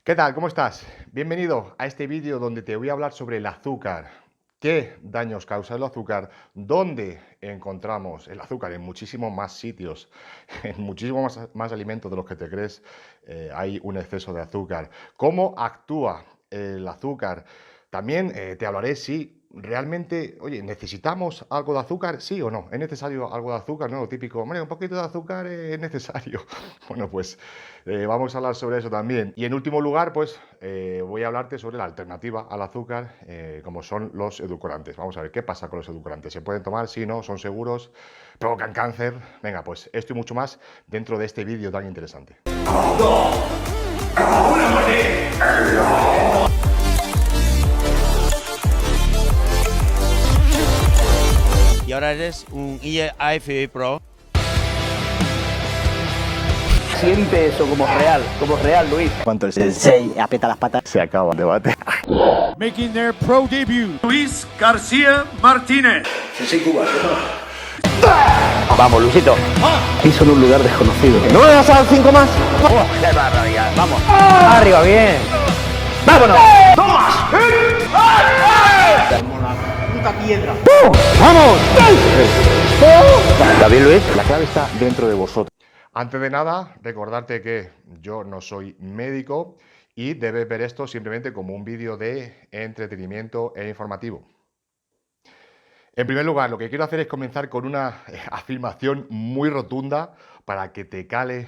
¿Qué tal? ¿Cómo estás? Bienvenido a este vídeo donde te voy a hablar sobre el azúcar. ¿Qué daños causa el azúcar? ¿Dónde encontramos el azúcar? En muchísimos más sitios, en muchísimos más alimentos de los que te crees, hay un exceso de azúcar. ¿Cómo actúa el azúcar? También te hablaré si realmente, oye, ¿necesitamos algo de azúcar? ¿Sí o no? ¿Es necesario algo de azúcar? No, lo típico, hombre, un poquito de azúcar es necesario. Bueno, pues vamos a hablar sobre eso también. Y en último lugar, pues voy a hablarte sobre la alternativa al azúcar, como son los edulcorantes. Vamos a ver qué pasa con los edulcorantes. ¿Se pueden tomar? Sí, no, son seguros, provocan cáncer. Venga, pues esto y mucho más dentro de este vídeo tan interesante. Y ahora eres un IFB Pro. Siente eso como real, Luis. ¿Cuánto es? El 6, aprieta las patas. Se acaba el debate. Making their pro debut. Luis García Martínez. Vamos, Luisito. Piso en un lugar desconocido. ¿No me vas a dar 5 más? ¡Qué barbaridad! ¡Vamos! ¡Arriba, bien! ¡Vámonos! ¡Vamos! David Luis, la clave está dentro de vosotros. Antes de nada, recordarte que yo no soy médico y debes ver esto simplemente como un vídeo de entretenimiento e informativo. En primer lugar, lo que quiero hacer es comenzar con una afirmación muy rotunda para que cale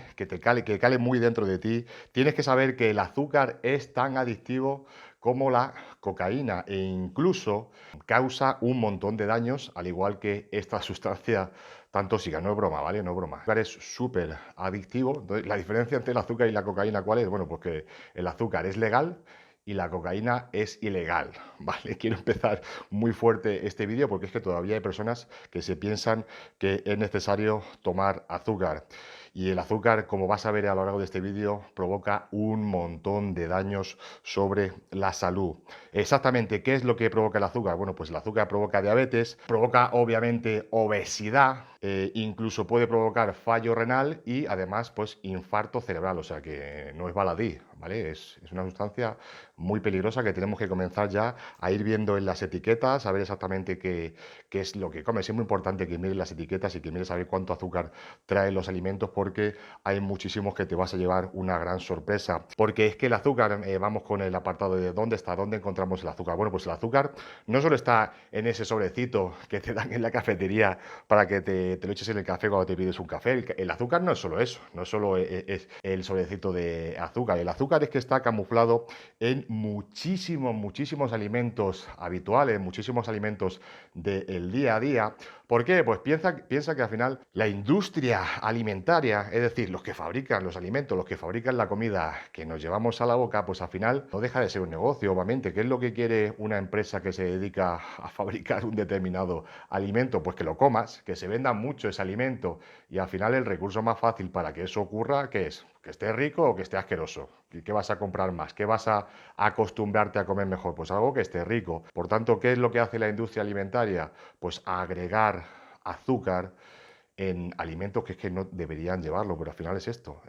muy dentro de ti. Tienes que saber que el azúcar es tan adictivo como la cocaína e incluso causa un montón de daños, al igual que esta sustancia tan tóxica. No es broma, ¿vale? No es broma. El azúcar es súper adictivo. Entonces, la diferencia entre el azúcar y la cocaína, ¿cuál es? Bueno, pues que el azúcar es legal y la cocaína es ilegal, ¿vale? Quiero empezar muy fuerte este vídeo porque es que todavía hay personas que se piensan que es necesario tomar azúcar. Y el azúcar, como vas a ver a lo largo de este vídeo, provoca un montón de daños sobre la salud. Exactamente, ¿qué es lo que provoca el azúcar? Bueno, pues el azúcar provoca diabetes, provoca obviamente obesidad, incluso puede provocar fallo renal y además pues infarto cerebral, o sea que no es baladí, ¿vale? Es una sustancia muy peligrosa que tenemos que comenzar ya a ir viendo en las etiquetas, a ver exactamente qué es lo que comes. Es muy importante que mires las etiquetas y que mires a ver cuánto azúcar traen los alimentos porque hay muchísimos que te vas a llevar una gran sorpresa. Porque es que el azúcar, vamos con el apartado de dónde está, dónde encontramos el azúcar. Bueno, pues el azúcar no solo está en ese sobrecito que te dan en la cafetería para que te lo eches en el café cuando te pides un café. El azúcar no es solo eso, no es solo es el sobrecito de azúcar. El azúcar es que está camuflado en muchísimos alimentos habituales, muchísimos alimentos del día a día. ¿Por qué? Pues piensa que al final la industria alimentaria, es decir, los que fabrican los alimentos, los que fabrican la comida que nos llevamos a la boca, pues al final no deja de ser un negocio, obviamente. ¿Qué es lo que quiere una empresa que se dedica a fabricar un determinado alimento? Pues que lo comas, que se venda mucho ese alimento y al final el recurso más fácil para que eso ocurra, ¿qué es? ¿Que esté rico o que esté asqueroso? ¿Qué vas a comprar más? ¿Qué vas a acostumbrarte a comer mejor? Pues algo que esté rico. Por tanto, ¿qué es lo que hace la industria alimentaria? Pues agregar azúcar en alimentos que es que no deberían llevarlo, pero al final es esto,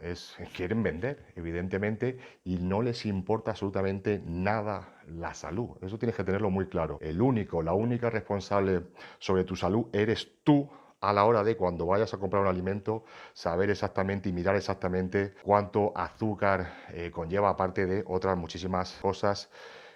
quieren vender, evidentemente, y no les importa absolutamente nada la salud. Eso tienes que tenerlo muy claro. La única responsable sobre tu salud eres tú a la hora de cuando vayas a comprar un alimento, saber exactamente y mirar exactamente cuánto azúcar conlleva, aparte de otras muchísimas cosas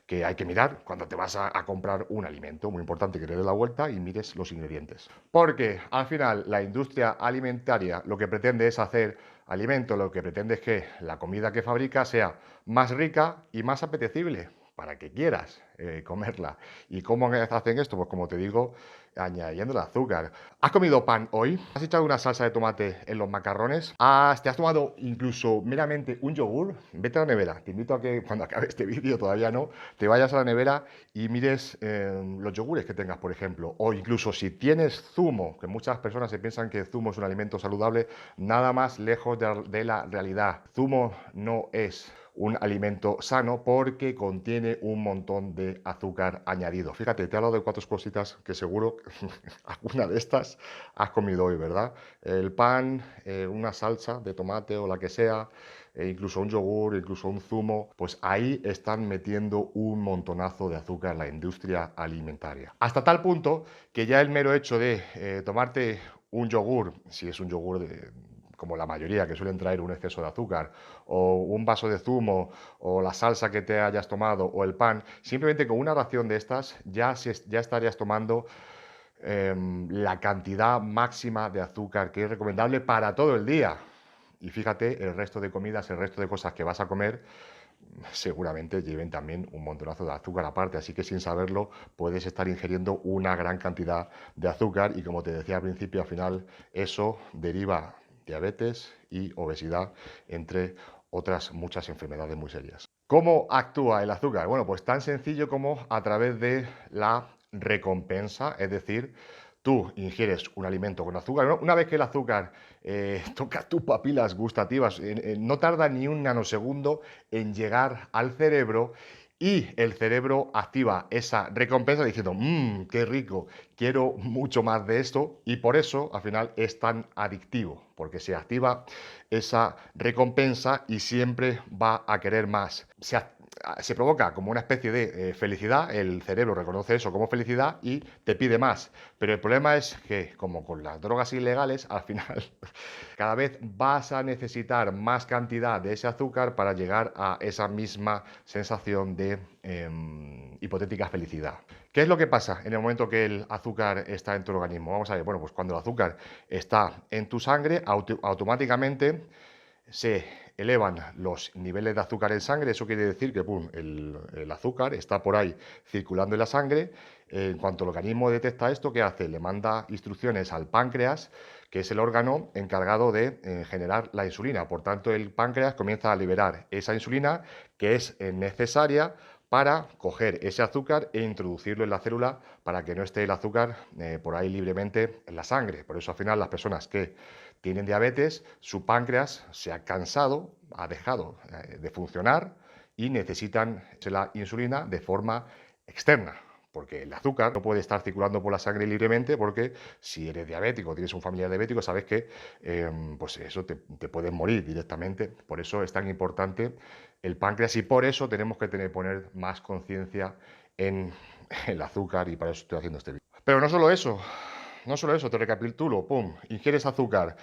que hay que mirar cuando te vas a comprar un alimento. Muy importante que le des la vuelta y mires los ingredientes. Porque al final la industria alimentaria lo que pretende es hacer alimento, lo que pretende es que la comida que fabrica sea más rica y más apetecible para que quieras comerla. ¿Y cómo hacen esto? Pues como te digo, añadiendo el azúcar. ¿Has comido pan hoy? ¿Has echado una salsa de tomate en los macarrones? ¿Te has tomado incluso meramente un yogur? Vete a la nevera. Te invito a que cuando acabe este vídeo, todavía no, te vayas a la nevera y mires los yogures que tengas, por ejemplo. O incluso si tienes zumo, que muchas personas se piensan que el zumo es un alimento saludable, nada más lejos de la realidad. Zumo no es un alimento sano porque contiene un montón de azúcar añadido. Fíjate, te he hablado de 4 cositas que seguro alguna de estas has comido hoy, ¿verdad? El pan, una salsa de tomate o la que sea, incluso un yogur, incluso un zumo, pues ahí están metiendo un montonazo de azúcar en la industria alimentaria. Hasta tal punto que ya el mero hecho de tomarte un yogur, si es un yogur como la mayoría que suelen traer un exceso de azúcar, o un vaso de zumo, o la salsa que te hayas tomado, o el pan, simplemente con una ración de estas ya estarías tomando la cantidad máxima de azúcar que es recomendable para todo el día. Y fíjate, el resto de comidas, el resto de cosas que vas a comer, seguramente lleven también un montonazo de azúcar aparte, así que sin saberlo puedes estar ingiriendo una gran cantidad de azúcar y, como te decía al principio, al final eso deriva diabetes y obesidad, entre otras muchas enfermedades muy serias. ¿Cómo actúa el azúcar? Bueno, pues tan sencillo como a través de la recompensa, es decir, tú ingieres un alimento con azúcar. Una vez que el azúcar toca tus papilas gustativas, no tarda ni un nanosegundo en llegar al cerebro, y el cerebro activa esa recompensa diciendo, qué rico, quiero mucho más de esto, y por eso al final es tan adictivo, porque se activa esa recompensa y siempre va a querer más. Se provoca como una especie de felicidad, el cerebro reconoce eso como felicidad y te pide más. Pero el problema es que, como con las drogas ilegales, al final cada vez vas a necesitar más cantidad de ese azúcar para llegar a esa misma sensación de hipotética felicidad. ¿Qué es lo que pasa en el momento que el azúcar está en tu organismo? Vamos a ver, bueno, pues cuando el azúcar está en tu sangre, automáticamente se elevan los niveles de azúcar en sangre. Eso quiere decir que el azúcar está por ahí circulando en la sangre. En cuanto el organismo detecta esto, ¿qué hace? Le manda instrucciones al páncreas, que es el órgano encargado de generar la insulina. Por tanto, el páncreas comienza a liberar esa insulina, que es necesaria para coger ese azúcar e introducirlo en la célula, para que no esté el azúcar por ahí libremente en la sangre. Por eso al final las personas que tienen diabetes, su páncreas se ha cansado, ha dejado de funcionar y necesitan la insulina de forma externa, porque el azúcar no puede estar circulando por la sangre libremente, porque si eres diabético o tienes un familiar diabético, sabes que pues eso te puedes morir directamente. Por eso es tan importante el páncreas, y por eso tenemos que poner más conciencia en el azúcar, y para eso estoy haciendo este vídeo. Pero no solo eso. No solo eso, te recapitulo, ingieres azúcar,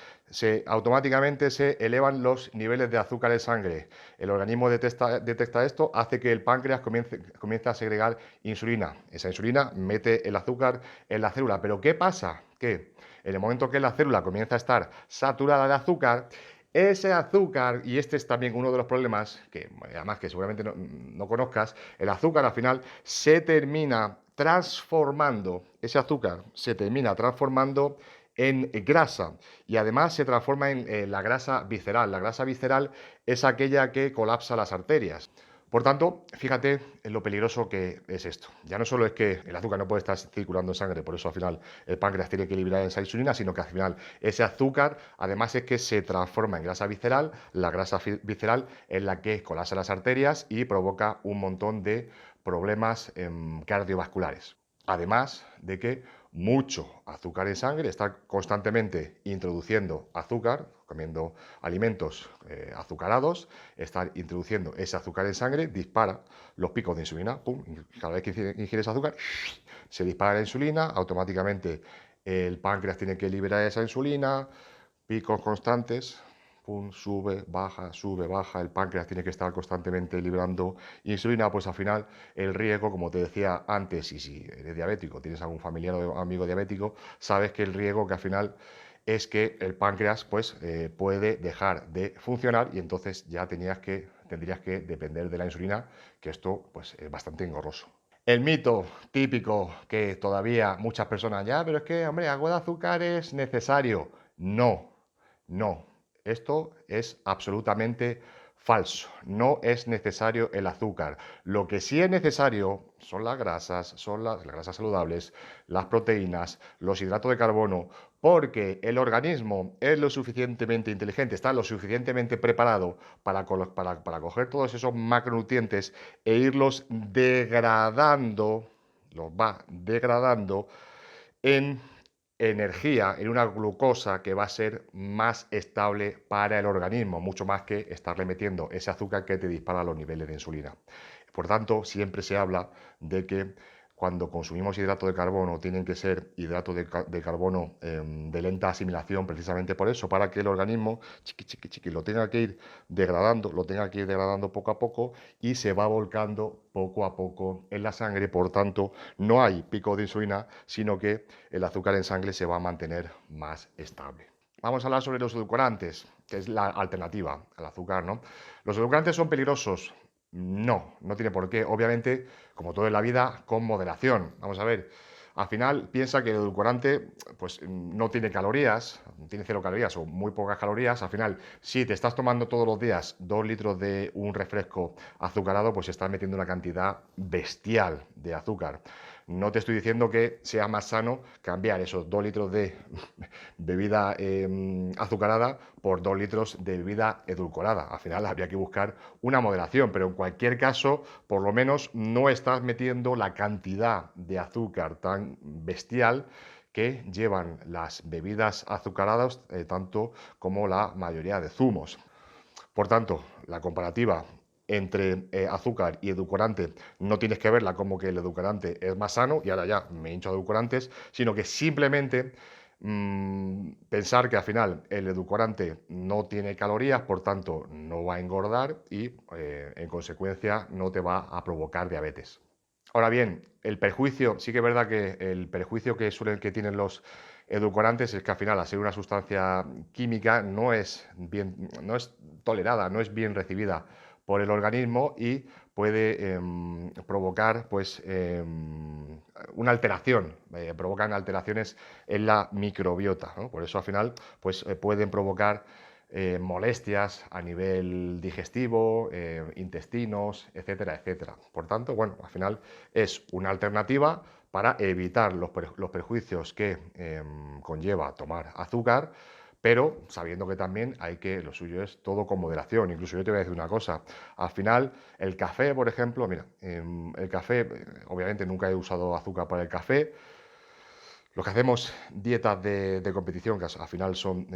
automáticamente se elevan los niveles de azúcar en sangre, el organismo detecta esto, hace que el páncreas comience a segregar insulina. Esa insulina mete el azúcar en la célula, pero ¿qué pasa? Que en el momento que la célula comienza a estar saturada de azúcar, ese azúcar, y este es también uno de los problemas, que además que seguramente no conozcas, el azúcar al final se termina transformando, ese azúcar se termina transformando en grasa, y además se transforma en la grasa visceral. La grasa visceral es aquella que colapsa las arterias. Por tanto, fíjate en lo peligroso que es esto. Ya no solo es que el azúcar no puede estar circulando en sangre, por eso al final el páncreas tiene que liberar esa insulina, sino que al final ese azúcar además es que se transforma en grasa visceral. La grasa visceral es la que colapsa las arterias y provoca un montón de problemas cardiovasculares. Además de que mucho azúcar en sangre, está constantemente introduciendo azúcar, comiendo alimentos azucarados, estar introduciendo ese azúcar en sangre, dispara los picos de insulina. Cada vez que ingieres azúcar, se dispara la insulina, automáticamente el páncreas tiene que liberar esa insulina, picos constantes. Sube, baja, el páncreas tiene que estar constantemente liberando insulina. Pues al final el riesgo, como te decía antes, y si eres diabético, tienes algún familiar o amigo diabético, sabes que el riesgo que al final es que el páncreas pues puede dejar de funcionar, y entonces ya tendrías que depender de la insulina, que esto pues es bastante engorroso. El mito típico que todavía muchas personas, pero es que, hombre, algo de azúcar es necesario. No. Esto es absolutamente falso. No es necesario el azúcar. Lo que sí es necesario son las grasas saludables, las proteínas, los hidratos de carbono, porque el organismo es lo suficientemente inteligente, está lo suficientemente preparado para coger todos esos macronutrientes e irlos degradando, los va degradando en energía en una glucosa que va a ser más estable para el organismo, mucho más que estarle metiendo ese azúcar que te dispara los niveles de insulina. Por tanto, siempre se habla de que cuando consumimos hidratos de carbono tienen que ser hidratos de carbono de lenta asimilación, precisamente por eso, para que el organismo lo tenga que ir degradando poco a poco y se va volcando poco a poco en la sangre. Por tanto, no hay pico de insulina, sino que el azúcar en sangre se va a mantener más estable. Vamos a hablar sobre los edulcorantes, que es la alternativa al azúcar, ¿no? ¿Los edulcorantes son peligrosos? No, no tiene por qué. Obviamente, como todo en la vida, con moderación. Vamos a ver, al final piensa que el edulcorante pues, no tiene calorías, tiene 0 calorías o muy pocas calorías. Al final, si te estás tomando todos los días 2 litros de un refresco azucarado, pues estás metiendo una cantidad bestial de azúcar. No te estoy diciendo que sea más sano cambiar esos 2 litros de bebida azucarada por 2 litros de bebida edulcorada. Al final habría que buscar una moderación, pero en cualquier caso, por lo menos no estás metiendo la cantidad de azúcar tan bestial que llevan las bebidas azucaradas, tanto como la mayoría de zumos. Por tanto, la comparativa entre azúcar y edulcorante no tienes que verla como que el edulcorante es más sano y ahora ya me hincho a edulcorantes, sino que simplemente pensar que al final el edulcorante no tiene calorías, por tanto no va a engordar y en consecuencia no te va a provocar diabetes. Ahora bien, el perjuicio, sí que es verdad que el perjuicio que tienen los edulcorantes es que al final, al ser una sustancia química, no es tolerada, no es bien recibida por el organismo y puede provocar pues, una alteración, provocan alteraciones en la microbiota, ¿no? Por eso al final pues, pueden provocar molestias a nivel digestivo, intestinos, etcétera, etcétera. Por tanto, bueno, al final es una alternativa para evitar los perjuicios que conlleva tomar azúcar, pero sabiendo que también lo suyo es todo con moderación. Incluso yo te voy a decir una cosa, al final el café, por ejemplo, mira, el café, obviamente nunca he usado azúcar para el café. Los que hacemos dietas de competición, que al final son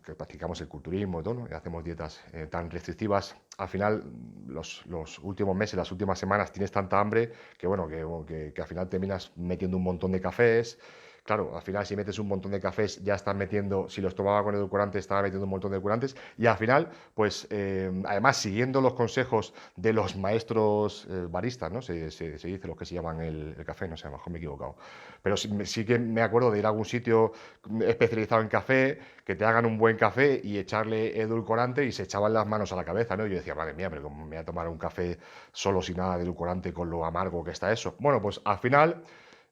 que practicamos el culturismo y todo, ¿no? Y hacemos dietas tan restrictivas, al final los últimos meses, las últimas semanas tienes tanta hambre que, bueno, que al final terminas metiendo un montón de cafés. Claro, al final si metes un montón de cafés ya estás metiendo, si los tomaba con edulcorantes estaba metiendo un montón de edulcorantes y al final, pues además siguiendo los consejos de los maestros baristas, ¿no? Se dice los que se llaman el café, no sé, a lo mejor me he equivocado. Pero sí que me acuerdo de ir a algún sitio especializado en café, que te hagan un buen café y echarle edulcorante y se echaban las manos a la cabeza, ¿no? Y yo decía, madre mía, pero ¿cómo me voy a tomar un café solo sin nada de edulcorante con lo amargo que está eso? Bueno, pues al final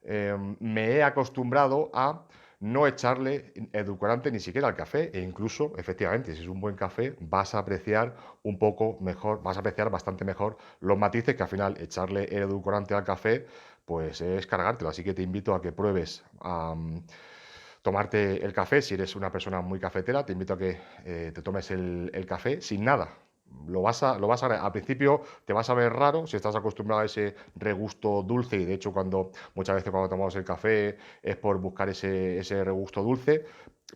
me he acostumbrado a no echarle edulcorante ni siquiera al café e incluso, efectivamente, si es un buen café, vas a apreciar un poco mejor, vas a apreciar bastante mejor los matices que al final echarle el edulcorante al café pues es cargártelo. Así que te invito a que pruebes a tomarte el café. Si eres una persona muy cafetera, te invito a que te tomes el café sin nada. Al principio te vas a ver raro si estás acostumbrado a ese regusto dulce y de hecho muchas veces cuando tomamos el café es por buscar ese regusto dulce,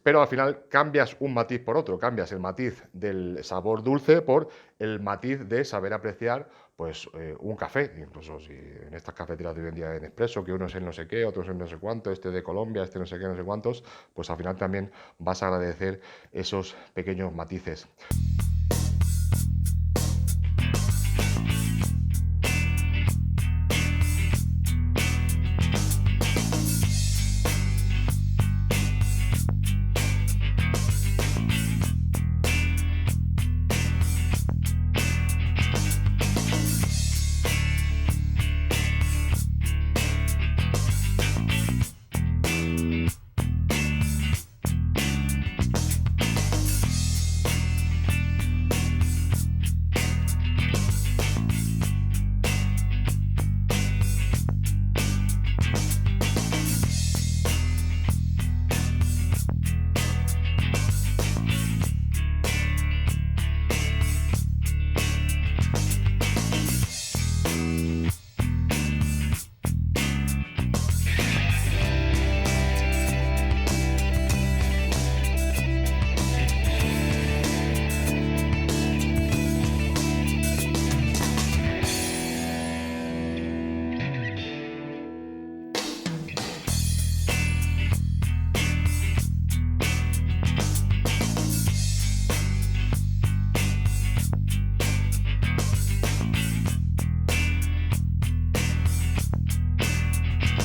pero al final cambias un matiz por otro, cambias el matiz del sabor dulce por el matiz de saber apreciar pues un café, incluso si en estas cafeteras de hoy en día en expreso, que uno es el no sé qué, otro es el no sé cuánto, este de Colombia, este no sé qué, no sé cuántos, pues al final también vas a agradecer esos pequeños matices.